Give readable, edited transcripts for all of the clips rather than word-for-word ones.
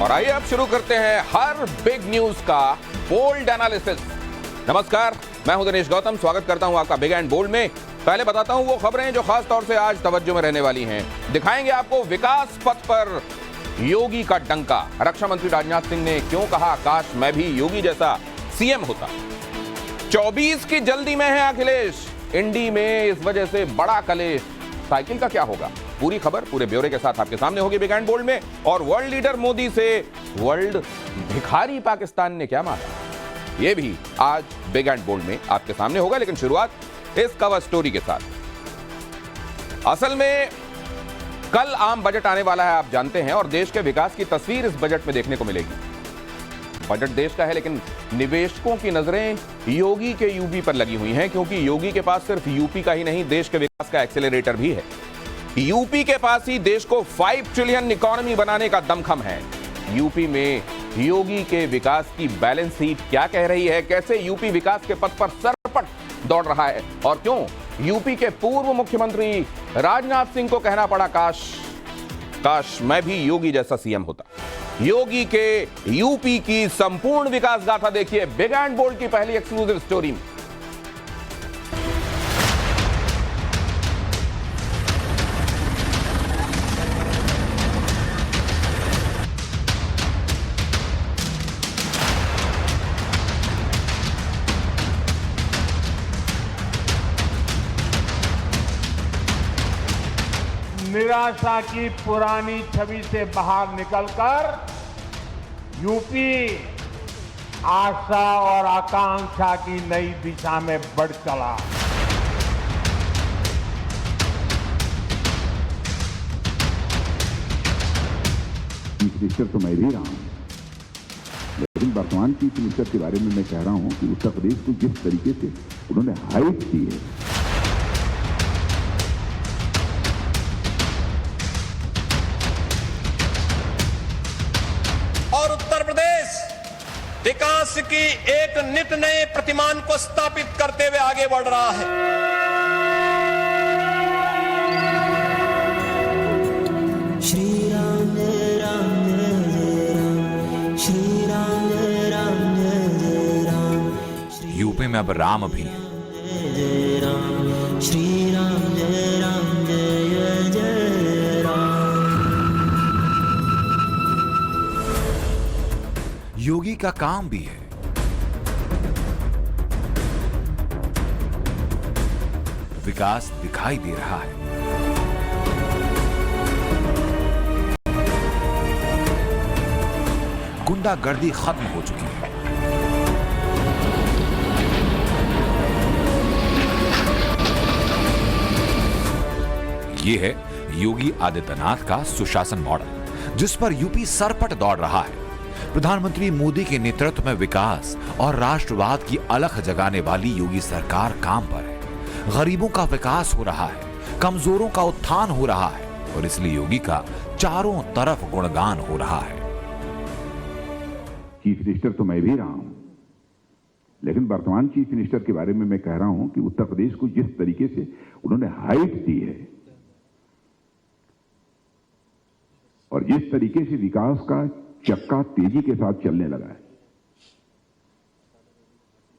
और आइए अब शुरू करते हैं हर बिग न्यूज का बोल्ड एनालिसिस। नमस्कार, मैं हूं दिनेश गौतम, स्वागत करता हूं आपका बिग एंड बोल्ड में। पहले बताता हूं वो खबरें जो खास तौर से आज तवज्जो में रहने वाली हैं। दिखाएंगे आपको विकास पथ पर योगी का डंका। रक्षा मंत्री राजनाथ सिंह ने क्यों कहा काश मैं भी योगी जैसा सीएम होता। 24 की जल्दी में है अखिलेश, इंडी में इस वजह से बड़ा कलेश। साइकिल का क्या होगा, पूरी खबर पूरे ब्यौरे के साथ आपके सामने होगी बिग एंड बोल्ड में। और वर्ल्ड लीडर मोदी से वर्ल्ड भिखारी पाकिस्तान ने क्या मांगा, यह भी आज बिग एंड बोल्ड में आपके सामने होगा। लेकिन शुरुआत इस कवर स्टोरी के साथ। असल में कल आम बजट आने वाला है, आप जानते हैं, और देश के विकास की तस्वीर इस बजट में देखने को मिलेगी। बजट देश का है, लेकिन निवेशकों की नजरें योगी के यूपी पर लगी हुई हैं, क्योंकि योगी के पास सिर्फ यूपी का ही नहीं, देश के विकास का एक्सेलरेटर भी है। यूपी के पास ही देश को 5 ट्रिलियन इकोनॉमी बनाने का दमखम है। यूपी में योगी के विकास की बैलेंस शीट क्या कह रही है, कैसे यूपी विकास के पथ पर सरपट दौड़ रहा है, और क्यों यूपी के पूर्व मुख्यमंत्री राजनाथ सिंह को कहना पड़ा काश मैं भी योगी जैसा सीएम होता। योगी के यूपी की संपूर्ण विकास गाथा देखिए बिग एंड बोल्ड की पहली एक्सक्लूसिव स्टोरी में। निराशा की पुरानी छवि से बाहर निकलकर यूपी आशा और आकांक्षा की नई दिशा में बढ़ चला। चीफ मिनिस्टर तो मैं भी रहा हूं, लेकिन वर्तमान चीफ मिनिस्टर के बारे में मैं कह रहा हूं कि उत्तर प्रदेश को जिस तरीके से उन्होंने हाइट दी है, और उत्तर प्रदेश विकास की एक नित नए प्रतिमान को स्थापित करते हुए आगे बढ़ रहा है। श्री राम जय राम जय राम, श्री राम जय राम जय राम। यूपी में अब राम भी है। जय राम, श्री राम जय राम जय जय राम। योगी का काम भी है। विकास दिखाई दे रहा है। गुंडागर्दी खत्म हो चुकी है। यह है योगी आदित्यनाथ का सुशासन मॉडल, जिस पर यूपी सरपट दौड़ रहा है। प्रधानमंत्री मोदी के नेतृत्व में विकास और राष्ट्रवाद की अलख जगाने वाली योगी सरकार काम पर है। गरीबों का विकास हो रहा है, कमजोरों का उत्थान हो रहा है, और इसलिए योगी का चारों तरफ गुणगान हो रहा है। चीफ मिनिस्टर तो मैं भी रहा हूं, लेकिन वर्तमान चीफ मिनिस्टर के बारे में मैं कह रहा हूं कि उत्तर प्रदेश को जिस तरीके से उन्होंने हाइट दी है, और जिस तरीके से विकास का चक्का तेजी के साथ चलने लगा है,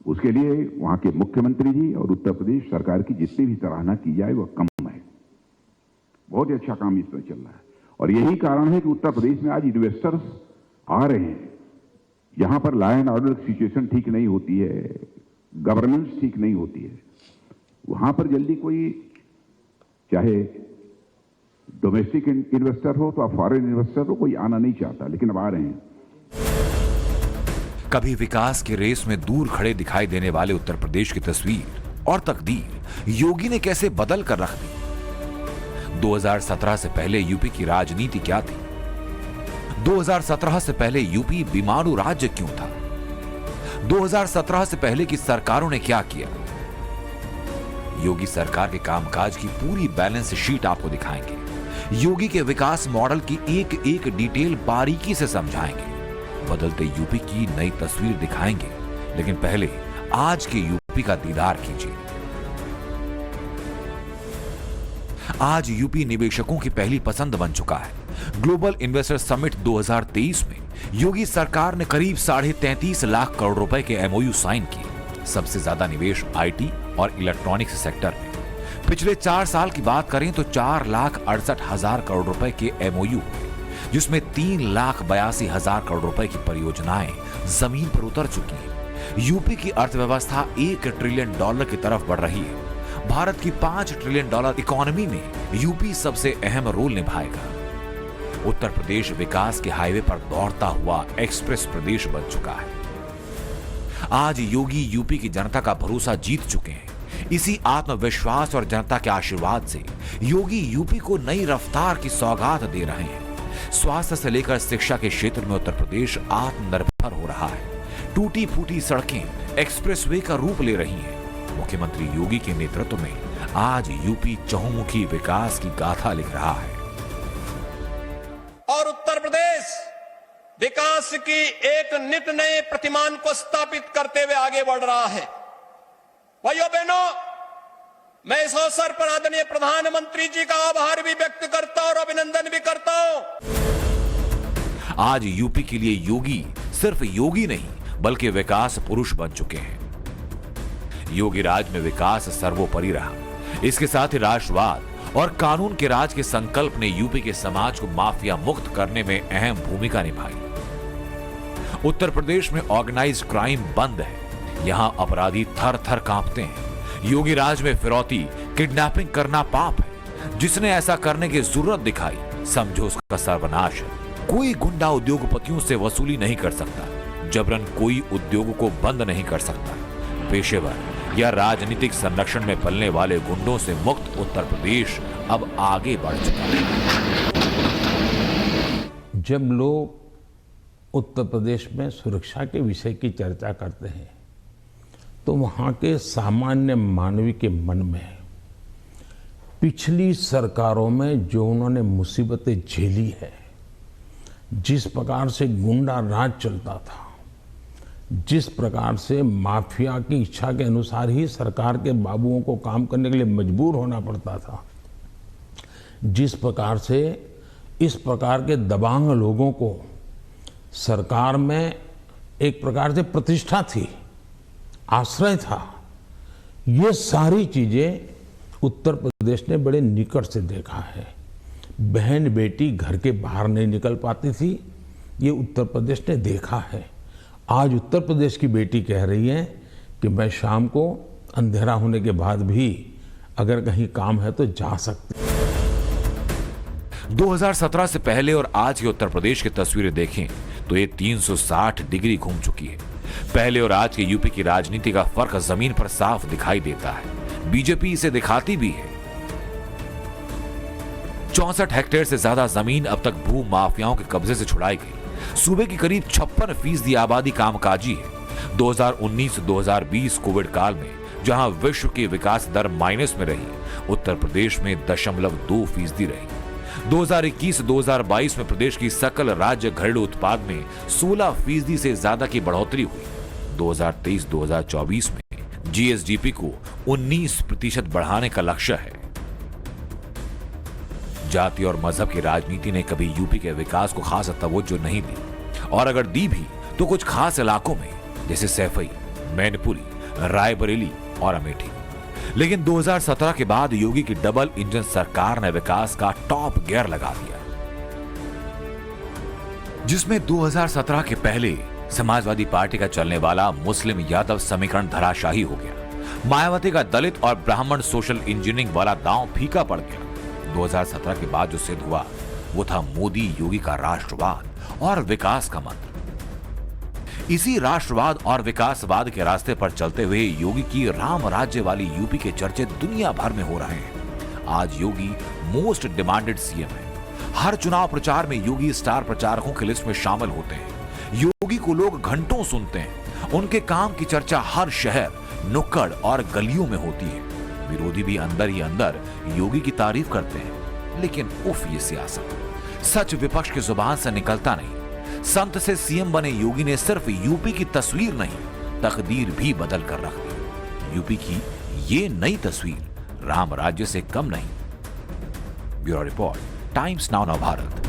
उसके लिए वहां के मुख्यमंत्री जी और उत्तर प्रदेश सरकार की जितनी भी सराहना की जाए वह कम है। बहुत ही अच्छा काम इसमें चल रहा है, और यही कारण है कि उत्तर प्रदेश में आज इन्वेस्टर्स आ रहे हैं। जहां पर लॉ एंड ऑर्डर सिचुएशन ठीक नहीं होती है, गवर्नेंस ठीक नहीं होती है, वहां पर जल्दी कोई, चाहे डोमेस्टिक इन्वेस्टर हो तो फॉरेन इन्वेस्टर हो, कोई आना नहीं चाहता, लेकिन अब आ रहे हैं। कभी विकास की रेस में दूर खड़े दिखाई देने वाले उत्तर प्रदेश की तस्वीर और तकदीर योगी ने कैसे बदल कर रख दी। 2017 से पहले यूपी की राजनीति क्या थी? 2017 से पहले यूपी बीमारू राज्य क्यों था? 2017 से पहले की सरकारों ने क्या किया? योगी सरकार के कामकाज की पूरी बैलेंस शीट आपको दिखाएंगे। योगी के विकास मॉडल की एक एक डिटेल बारीकी से समझाएंगे। बदलते यूपी की नई तस्वीर दिखाएंगे, लेकिन पहले आज के यूपी का दीदार कीजिए। आज यूपी निवेशकों की पहली पसंद बन चुका है। ग्लोबल इन्वेस्टर समिट 2023 में योगी सरकार ने करीब 33.5 लाख करोड़ रुपए के एमओयू साइन किए। सबसे ज्यादा निवेश आईटी और इलेक्ट्रॉनिक्स सेक्टर में। पिछले 4 साल की बात करें तो 4,68,000 करोड़ रुपए के एमओयू, जिसमें 3,82,000 करोड़ रुपए की परियोजनाएं जमीन पर उतर चुकी हैं। यूपी की अर्थव्यवस्था $1 ट्रिलियन की तरफ बढ़ रही है। भारत की $5 ट्रिलियन इकोनॉमी में यूपी सबसे अहम रोल निभाएगा। उत्तर प्रदेश विकास के हाईवे पर दौड़ता हुआ एक्सप्रेस प्रदेश बन चुका है। आज योगी यूपी की जनता का भरोसा जीत चुके हैं। इसी आत्मविश्वास और जनता के आशीर्वाद से योगी यूपी को नई रफ्तार की सौगात दे रहे हैं। स्वास्थ्य से लेकर शिक्षा के क्षेत्र में उत्तर प्रदेश आत्मनिर्भर हो रहा है। टूटी फूटी सड़कें एक्सप्रेसवे का रूप ले रही हैं। मुख्यमंत्री योगी के नेतृत्व में आज यूपी चहुमुखी विकास की गाथा लिख रहा है। और उत्तर प्रदेश विकास की एक नित नए प्रतिमान को स्थापित करते हुए आगे बढ़ रहा है। भाइयों बहनों, मैं इस अवसर पर आदरणीय प्रधानमंत्री जी का आभार भी व्यक्त करता हूं और अभिनंदन भी करता हूं। आज यूपी के लिए योगी सिर्फ योगी नहीं बल्कि विकास पुरुष बन चुके हैं। योगी राज में विकास सर्वोपरि रहा। इसके साथ ही राष्ट्रवाद और कानून के राज के संकल्प ने यूपी के समाज को माफिया मुक्त करने में अहम भूमिका निभाई। उत्तर प्रदेश में ऑर्गेनाइज्ड क्राइम बंद है। यहां अपराधी थर थर कांपते हैं। योगी राज में फिरौती, किडनैपिंग करना पाप है। जिसने ऐसा करने की जरूरत दिखाई, समझो उसका सर्वनाश है। कोई गुंडा उद्योगपतियों से वसूली नहीं कर सकता। जबरन कोई उद्योग को बंद नहीं कर सकता। पेशेवर या राजनीतिक संरक्षण में पलने वाले गुंडों से मुक्त उत्तर प्रदेश अब आगे बढ़ चुका है। जब लोग उत्तर प्रदेश में सुरक्षा के विषय की चर्चा करते हैं तो वहाँ के सामान्य मानवी के मन में पिछली सरकारों में जो उन्होंने मुसीबतें झेली है, जिस प्रकार से गुंडा राज चलता था, जिस प्रकार से माफिया की इच्छा के अनुसार ही सरकार के बाबुओं को काम करने के लिए मजबूर होना पड़ता था, जिस प्रकार से इस प्रकार के दबांग लोगों को सरकार में एक प्रकार से प्रतिष्ठा थी, आश्रय था, ये सारी चीजें उत्तर प्रदेश ने बड़े निकट से देखा है। बहन बेटी घर के बाहर नहीं निकल पाती थी, ये उत्तर प्रदेश ने देखा है। आज उत्तर प्रदेश की बेटी कह रही है कि मैं शाम को अंधेरा होने के बाद भी अगर कहीं काम है तो जा सकती। 2017 से पहले और आज के उत्तर प्रदेश की तस्वीरें देखें तो ये 360 डिग्री घूम चुकी है। पहले और आज के यूपी की राजनीति का फर्क जमीन पर साफ दिखाई देता है। बीजेपी इसे दिखाती भी है। 64 हेक्टेयर से ज्यादा जमीन अब तक भू माफियाओं के कब्जे से छुड़ाई गई। सूबे की करीब 56% आबादी कामकाजी है। 2019-2020 कोविड काल में जहां विश्व की विकास दर माइनस में रही, उत्तर प्रदेश में 0.2% रही। 2021-2022 में प्रदेश की सकल राज्य घरेलू उत्पाद में 16% से ज्यादा की बढ़ोतरी हुई। 2023-2024 में जीएसडीपी को 19% बढ़ाने का लक्ष्य है। जाति और मजहब की राजनीति ने कभी यूपी के विकास को खास तवज्जो नहीं दी, और अगर दी भी तो कुछ खास इलाकों में, जैसे सैफई, मैनपुरी, रायबरेली और अमेठी। लेकिन 2017 के बाद योगी की डबल इंजन सरकार ने विकास का टॉप गियर लगा दिया, जिसमें 2017 के पहले समाजवादी पार्टी का चलने वाला मुस्लिम यादव समीकरण धराशाही हो गया। मायावती का दलित और ब्राह्मण सोशल इंजीनियरिंग वाला दांव फीका पड़ गया। 2017 के बाद जो सिद्ध हुआ वो था मोदी योगी का राष्ट्रवाद और विकास का मंत्र। इसी राष्ट्रवाद और विकासवाद के रास्ते पर चलते हुए योगी की राम राज्य वाली यूपी के चर्चे दुनिया भर में हो रहे हैं। आज योगी मोस्ट डिमांडेड सीएम है। हर चुनाव प्रचार में योगी स्टार प्रचारकों की लिस्ट में शामिल होते हैं। योगी को लोग घंटों सुनते हैं। उनके काम की चर्चा हर शहर, नुक्कड़ और गलियों में होती है। विरोधी भी अंदर ही अंदर योगी की तारीफ करते हैं। लेकिन उफ, ये सियासत, सच विपक्ष की जुबान से निकलता नहीं। संत से सीएम बने योगी ने सिर्फ यूपी की तस्वीर नहीं, तकदीर भी बदल कर रख दी। यूपी की ये नई तस्वीर राम राज्य से कम नहीं। Bureau report, times now Bharat.